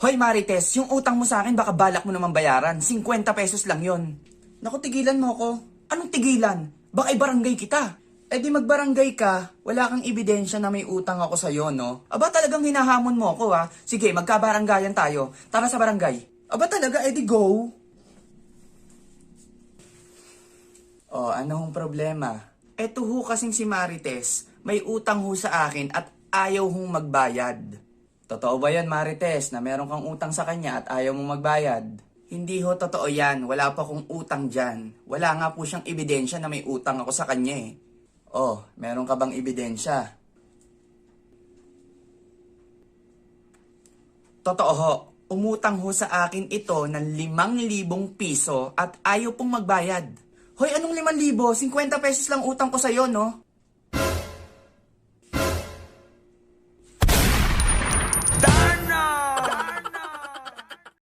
Hoy Marites, yung utang mo sa akin baka balak mo naman bayaran. 50 pesos lang yon. Naku, tigilan mo ko. Anong tigilan? Baka ibarangay kita. Eh di magbarangay ka, wala kang ebidensya na may utang ako sa'yo, no? Aba talagang hinahamon mo ako, ha? Sige, magkabaranggayan tayo. Tara sa barangay. Aba talaga, eh di go. Oh, anong problema? Eto ho kasing si Marites, may utang ho sa akin at ayaw hong magbayad. Totoo ba yan, Marites, na meron kang utang sa kanya at ayaw mong magbayad? Hindi ho totoo yan, wala pa akong utang dyan. Wala nga po siyang ebidensya na may utang ako sa kanya eh. Oh, meron ka bang ebidensya? Totoo ho, umutang ho sa akin ito ng 5,000 piso at ayaw pong magbayad. Hoy, anong 5,000? 50 pesos lang utang ko sa'yo, no?